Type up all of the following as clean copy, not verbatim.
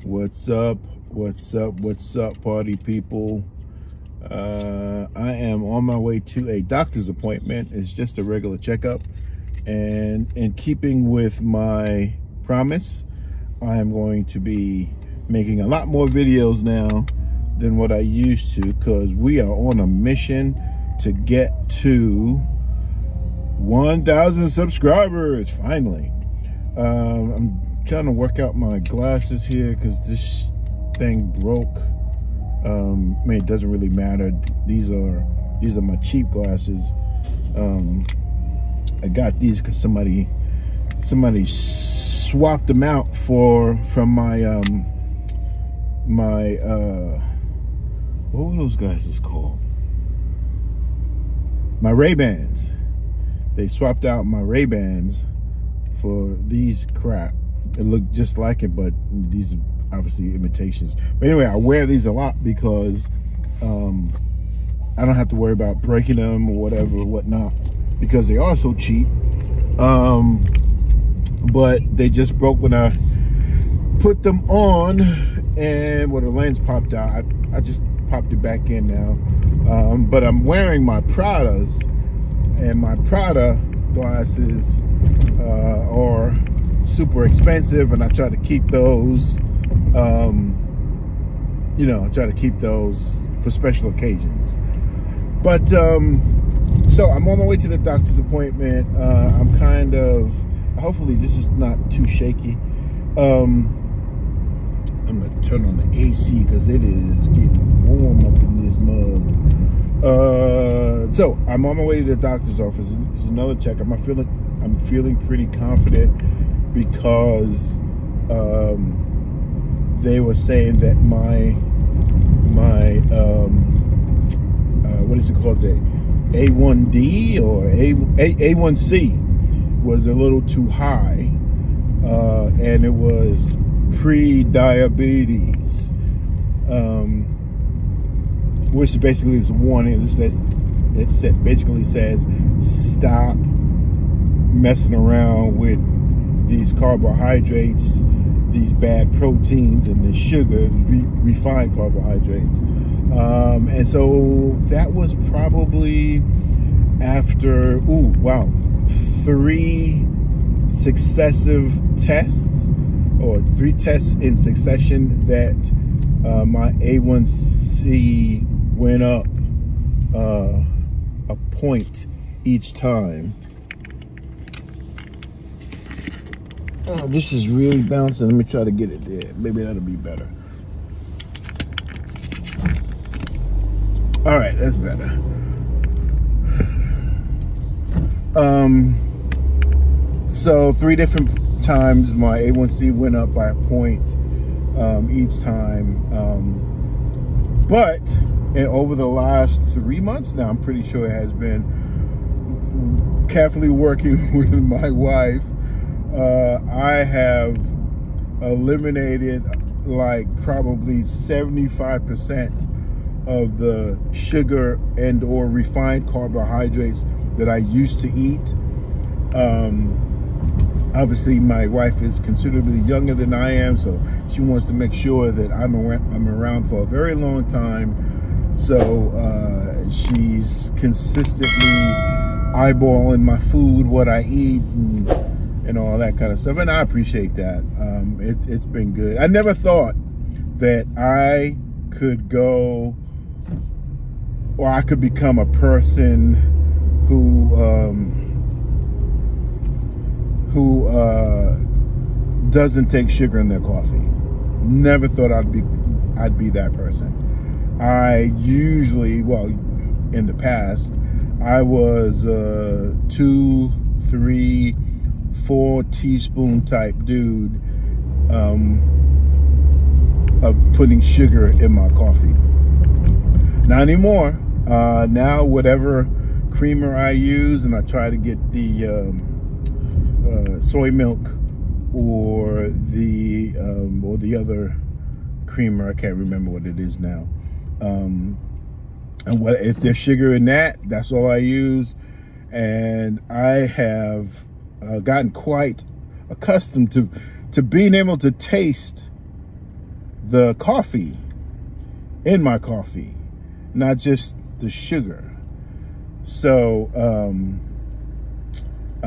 What's up? What's up? What's up, party people? I am on my way to a doctor's appointment. It's just a regular checkup. And in keeping with my promise, I am going to be making a lot more videos now than what I used to, because we are on a mission to get to 1,000 subscribers, finally. I'm trying to work out my glasses here because this thing broke. I mean, it doesn't really matter. These are my cheap glasses. I got these because somebody swapped them out from my what were those glasses called? My Ray-Bans. They swapped out my Ray-Bans for these crap. It looked just like it, but these are obviously imitations. But anyway, I wear these a lot because I don't have to worry about breaking them or whatever, whatnot, because they are so cheap. But they just broke when I put them on, and the lens popped out. I just popped it back in now. But I'm wearing my Pradas, and my Prada glasses are super expensive, and I try to keep those, you know, I try to keep those for special occasions. But so I'm on my way to the doctor's appointment. I'm kind of, hopefully this is not too shaky. I'm gonna turn on the AC because it is getting warm up in this mug. So I'm on my way to the doctor's office. It's another check. I'm feeling pretty confident because they were saying that my what is it called, the A1D or A1C was a little too high, and it was pre-diabetes, which basically is a warning. That basically says stop messing around with these carbohydrates, these bad proteins, and the sugar, refined carbohydrates. And so that was probably after 3 successive tests, or 3 tests in succession, that my A1C went up a point each time. Oh, this is really bouncing. Let me try to get it there. Maybe that'll be better. All right, that's better. So 3 different times my A1C went up by a point each time. But over the last 3 months now, I'm pretty sure it has been, carefully working with my wife, I have eliminated like probably 75% of the sugar and or refined carbohydrates that I used to eat. Obviously my wife is considerably younger than I am, so she wants to make sure that I'm around for a very long time. So she's consistently eyeballing my food, what I eat, and all that kind of stuff, and I appreciate that. It's been good. I never thought that I could go, or I could become a person who doesn't take sugar in their coffee. Never thought I'd be that person. I usually, well, in the past, I was 2, 3, 4 teaspoon type dude of putting sugar in my coffee. Not anymore. Now whatever creamer I use, and I try to get the soy milk or the other creamer. I can't remember what it is now. And if there's sugar in that, that's all I use. And I have gotten quite accustomed to being able to taste the coffee in my coffee, not just the sugar. So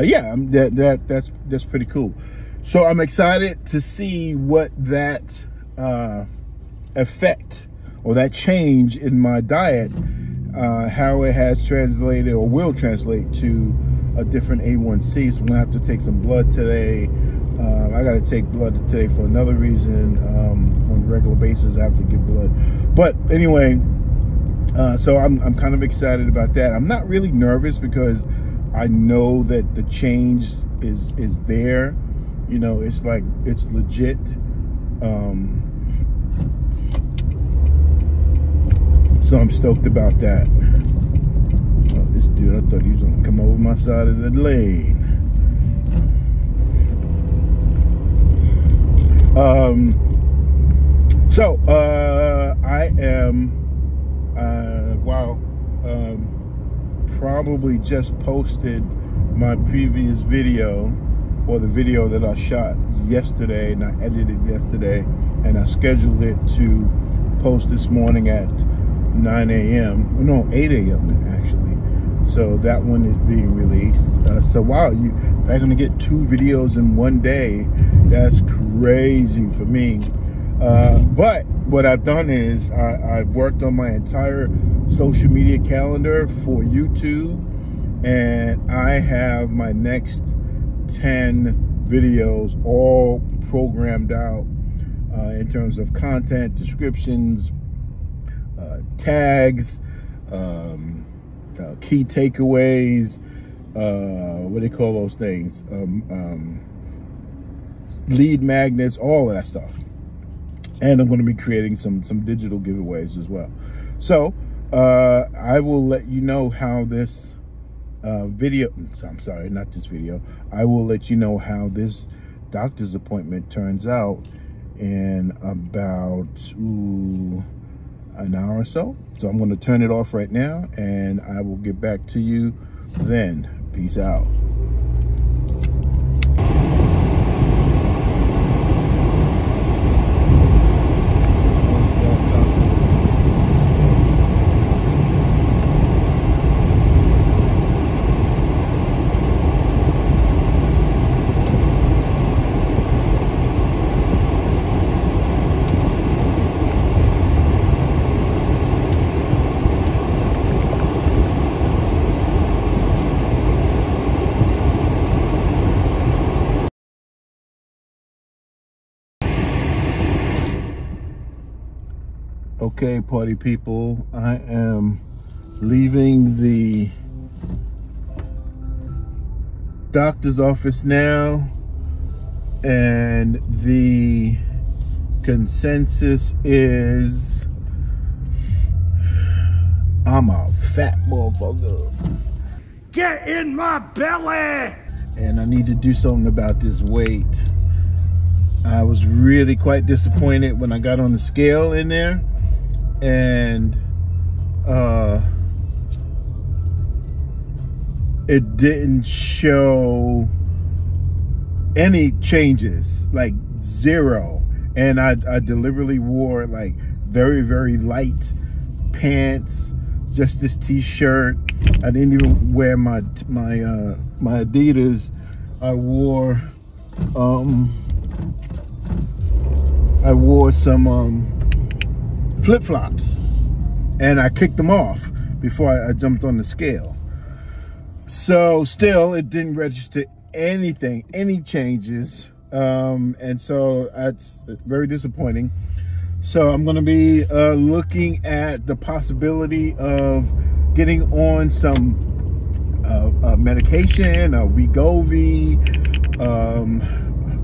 yeah, that's pretty cool. So I'm excited to see what that effect or that change in my diet, how it has translated or will translate to a different A1C. So I'm gonna have to take some blood today. I got to take blood today for another reason. On a regular basis, I have to give blood. But anyway, so I'm kind of excited about that. I'm not really nervous because I know that the change is there. You know, it's like, it's legit. So I'm stoked about that. Oh, this dude, I thought he was gonna come over my side of the lane. So I am probably just posted my previous video, or the video that I shot yesterday, and I edited yesterday, and I scheduled it to post this morning at 9 a.m. No, 8 a.m. actually. So that one is being released. So wow, you're gonna get 2 videos in one day. That's crazy for me. But what I've done is I've worked on my entire social media calendar for YouTube, and I have my next 10 videos all programmed out in terms of content, descriptions, tags, key takeaways, what do they call those things? Lead magnets, all of that stuff. And I'm going to be creating some digital giveaways as well. So I will let you know how this video, I'm sorry, not this video. I will let you know how this doctor's appointment turns out in about an hour or so. So I'm going to turn it off right now, and I will get back to you then. Peace out. Okay, party people, I am leaving the doctor's office now, and the consensus is I'm a fat motherfucker. Get in my belly! And I need to do something about this weight. I was really quite disappointed when I got on the scale in there, and it didn't show any changes, like 0. And I deliberately wore like very, very light pants, just this t-shirt. I didn't even wear my Adidas. I wore some flip-flops, and I kicked them off before I jumped on the scale. So still, it didn't register anything, any changes, and so that's very disappointing. So I'm going to be looking at the possibility of getting on some medication, Wegovy,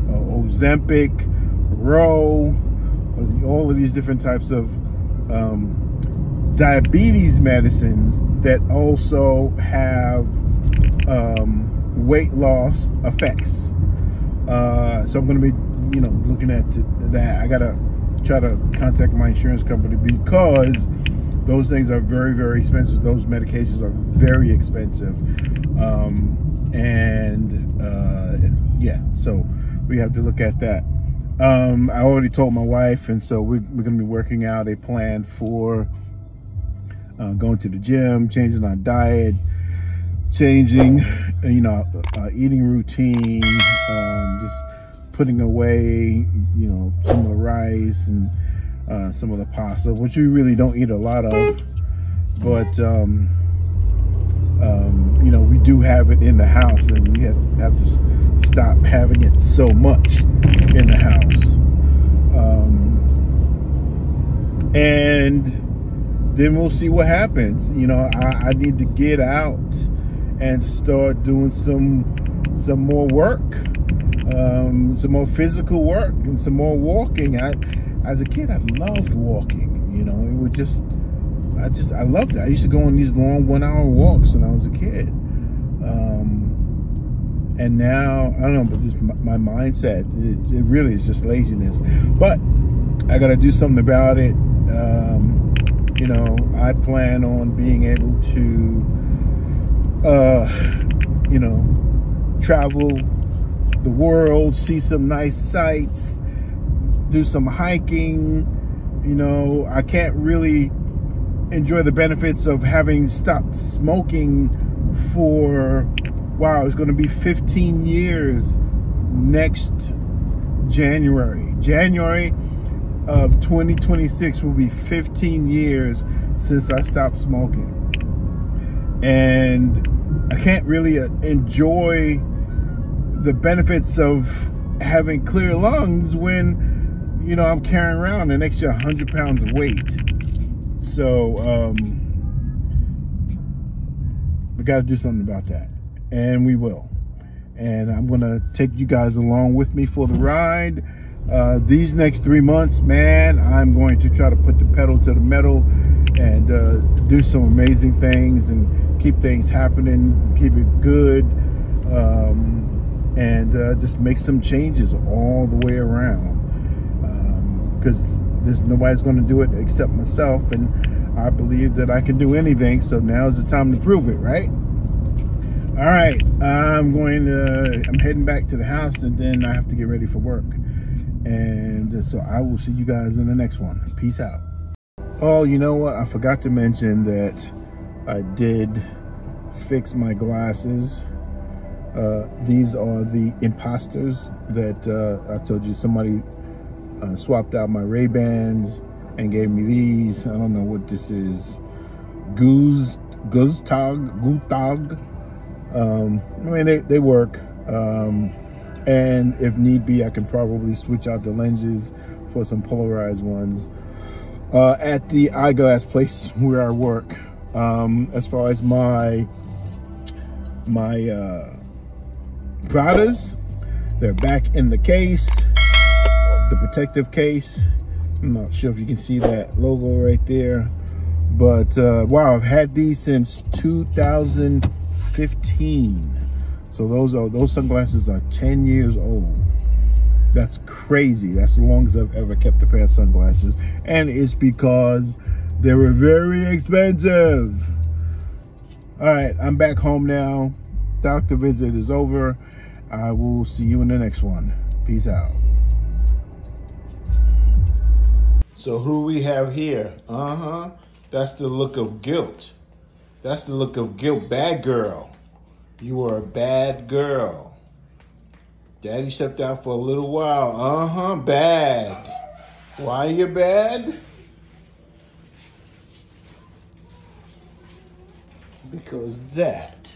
Ozempic, Row, all of these different types of diabetes medicines that also have weight loss effects. So I'm going to be, looking at that. I got to try to contact my insurance company because those things are very, very expensive. Those medications are very expensive. Yeah, so we have to look at that. I already told my wife, and so we're going to be working out a plan for going to the gym, changing our diet, changing, eating routine, just putting away, some of the rice and some of the pasta, which we really don't eat a lot of, but we do have it in the house, and we have to stop having it so much in the house. And then we'll see what happens. I need to get out and start doing some more work, some more physical work, and some more walking. As a kid, I loved walking. It was just, I loved it. I used to go on these long 1-hour walks when I was a kid. And now, I don't know, but my mindset, it really is just laziness. But I got to do something about it. I plan on being able to, travel the world, see some nice sights, do some hiking. I can't really enjoy the benefits of having stopped smoking for, wow, it's going to be 15 years next January. January of 2026 will be 15 years since I stopped smoking. And I can't really enjoy the benefits of having clear lungs when, I'm carrying around an extra 100 pounds of weight. So, we got to do something about that. And we will. And I'm going to take you guys along with me for the ride. These next 3 months, man, I'm going to try to put the pedal to the metal and do some amazing things and keep things happening, keep it good, and just make some changes all the way around. Because nobody's going to do it except myself, and I believe that I can do anything. So now's the time to prove it, right? All right, I'm heading back to the house, and then I have to get ready for work. And so I will see you guys in the next one. Peace out. Oh, you know what? I forgot to mention that I did fix my glasses. These are the imposters that I told you somebody swapped out my Ray-Bans and gave me these. I don't know what this is. Gutag. I mean, they work. And if need be, I can probably switch out the lenses for some polarized ones at the eyeglass place where I work. As far as my Pradas, they're back in the case, the protective case. I'm not sure if you can see that logo right there, but wow, I've had these since 2015. So those sunglasses are 10 years old. That's crazy. That's as long as I've ever kept a pair of sunglasses. And it's because they were very expensive. All right, I'm back home now. Doctor visit is over. I will see you in the next one. Peace out. So who we have here? That's the look of guilt. That's the look of guilt. Bad girl. You are a bad girl. Daddy stepped out for a little while. Bad. Why are you bad? Because that.